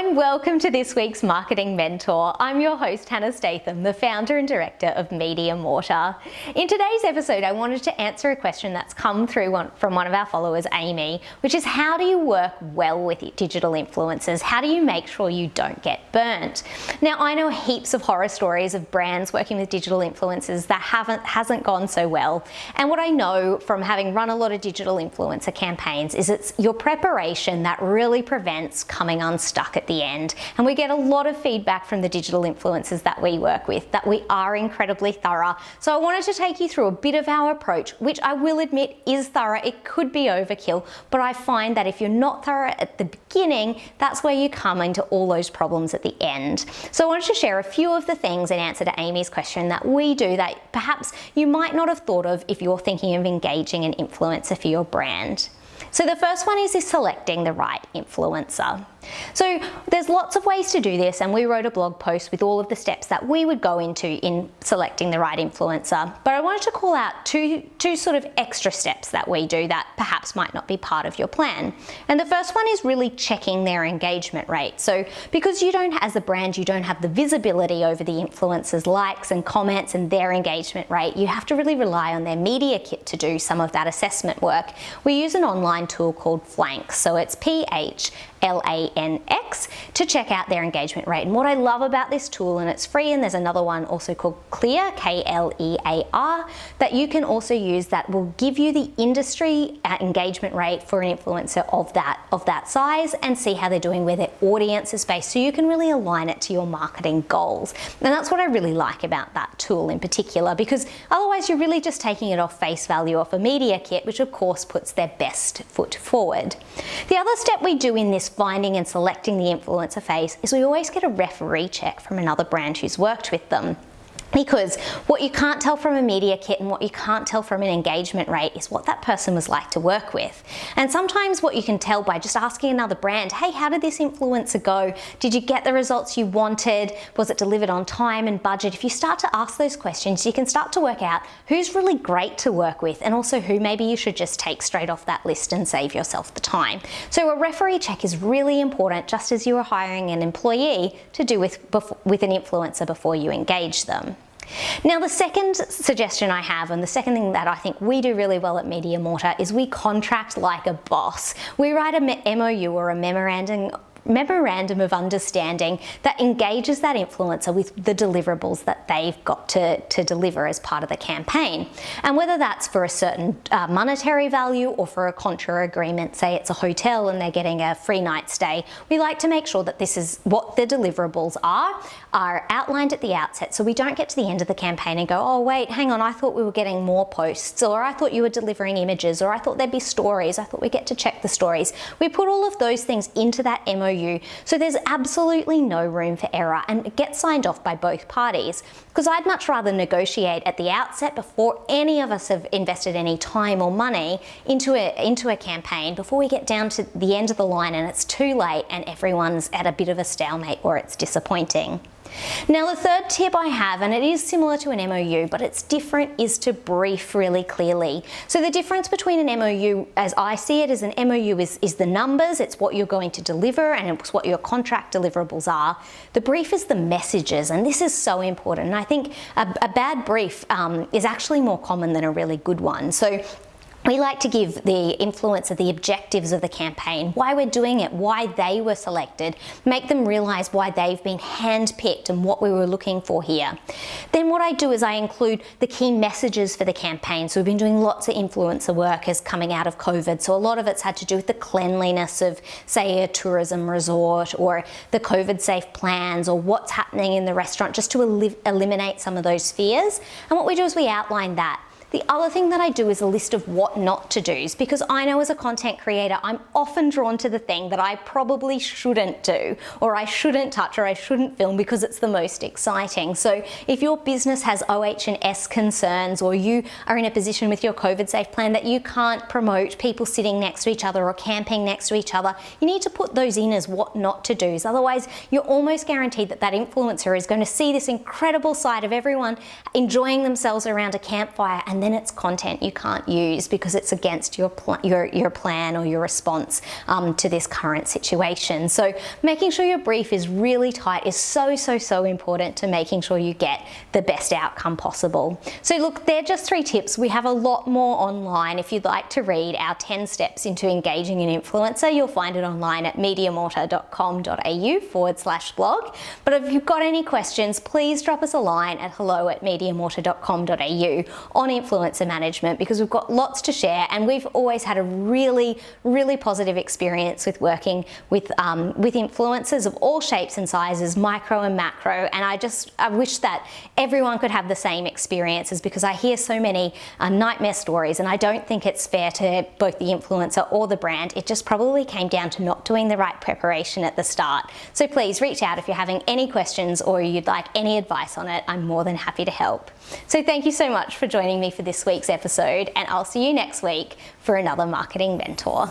and welcome to this week's Marketing Mentor. I'm your host, Hannah Statham, the founder and director of Media Mortar. In today's episode, I wanted to answer a question that's come through from one of our followers, Amy, which is how do you work well with digital influencers? How do you make sure you don't get burnt? Now, I know heaps of horror stories of brands working with digital influencers that hasn't gone so well. And what I know from having run a lot of digital influencer campaigns is it's your preparation that really prevents coming unstuck at the end. And we get a lot of feedback from the digital influencers that we work with that we are incredibly thorough. So I wanted to take you through a bit of our approach, which I will admit is thorough. It could be overkill, but I find that if you're not thorough at the beginning, that's where you come into all those problems at the end. So I wanted to share a few of the things in answer to Amy's question that we do that perhaps you might not have thought of if you're thinking of engaging an influencer for your brand. So the first one is selecting the right influencer. So there's lots of ways to do this, and we wrote a blog post with all of the steps that we would go into in selecting the right influencer. But I wanted to call out two sort of extra steps that we do that perhaps might not be part of your plan. And the first one is really checking their engagement rate. So because as a brand, you don't have the visibility over the influencers' likes and comments and their engagement rate, you have to really rely on their media kit to do some of that assessment work. We use an online tool called Flanks. So it's PHLANX to check out their engagement rate. And what I love about this tool, and it's free, and there's another one also called Clear, KLEAR, that you can also use that will give you the industry engagement rate for an influencer of that size and see how they're doing, where their audience is based, so you can really align it to your marketing goals. And that's what I really like about that tool in particular, because otherwise you're really just taking it off face value off a media kit, which of course puts their best foot forward. The other step we do in this finding and selecting the influencer phase is we always get a referee check from another brand who's worked with them. Because what you can't tell from a media kit and what you can't tell from an engagement rate is what that person was like to work with. And sometimes what you can tell by just asking another brand, hey, how did this influencer go? Did you get the results you wanted? Was it delivered on time and budget? If you start to ask those questions, you can start to work out who's really great to work with and also who maybe you should just take straight off that list and save yourself the time. So a referee check is really important, just as you are hiring an employee to do with an influencer before you engage them. Now, the second suggestion I have, and the second thing that I think we do really well at Media Mortar, is we contract like a boss. We write a MOU, or a memorandum of understanding, that engages that influencer with the deliverables that they've got to deliver as part of the campaign. And whether that's for a certain monetary value or for a contra agreement, say it's a hotel and they're getting a free night stay, we like to make sure that this is what the deliverables are outlined at the outset, so we don't get to the end of the campaign and go, oh wait, hang on, I thought we were getting more posts, or I thought you were delivering images, or I thought there'd be stories, I thought we get to check the stories. We put all of those things into that MOU, so there's absolutely no room for error, and it gets signed off by both parties. Because I'd much rather negotiate at the outset before any of us have invested any time or money into a campaign, before we get down to the end of the line and it's too late and everyone's at a bit of a stalemate or it's disappointing. Now, the third tip I have, and it is similar to an MOU, but it's different, is to brief really clearly. So the difference between an MOU, as I see it, is an MOU is the numbers, it's what you're going to deliver, and it's what your contract deliverables are. The brief is the messages, and this is so important. And I think a bad brief is actually more common than a really good one. So we like to give the influencer the objectives of the campaign, why we're doing it, why they were selected, make them realize why they've been handpicked and what we were looking for here. Then what I do is I include the key messages for the campaign. So we've been doing lots of influencer work as coming out of COVID. So a lot of it's had to do with the cleanliness of, say, a tourism resort, or the COVID safe plans, or what's happening in the restaurant, just to eliminate some of those fears. And what we do is we outline that. The other thing that I do is a list of what not to do, because I know as a content creator, I'm often drawn to the thing that I probably shouldn't do, or I shouldn't touch, or I shouldn't film because it's the most exciting. So if your business has OH&S concerns, or you are in a position with your COVID safe plan that you can't promote people sitting next to each other or camping next to each other, you need to put those in as what not to do's. Otherwise, you're almost guaranteed that that influencer is going to see this incredible side of everyone enjoying themselves around a campfire, and and then it's content you can't use because it's against your plan or your response to this current situation. So making sure your brief is really tight is so important to making sure you get the best outcome possible. So look, they're just 3 tips. We have a lot more online. If you'd like to read our 10 steps into engaging an influencer, you'll find it online at mediamortar.com.au/blog. But if you've got any questions, please drop us a line at hello@mediamortar.com.au on influencer management, because we've got lots to share, and we've always had a really positive experience with working with influencers of all shapes and sizes, micro and macro, and I wish that everyone could have the same experiences, because I hear so many nightmare stories, and I don't think it's fair to both the influencer or the brand. It just probably came down to not doing the right preparation at the start. So please reach out if you're having any questions or you'd like any advice on it. I'm more than happy to help. So thank you so much for joining me for this week's episode, and I'll see you next week for another Marketing Mentor.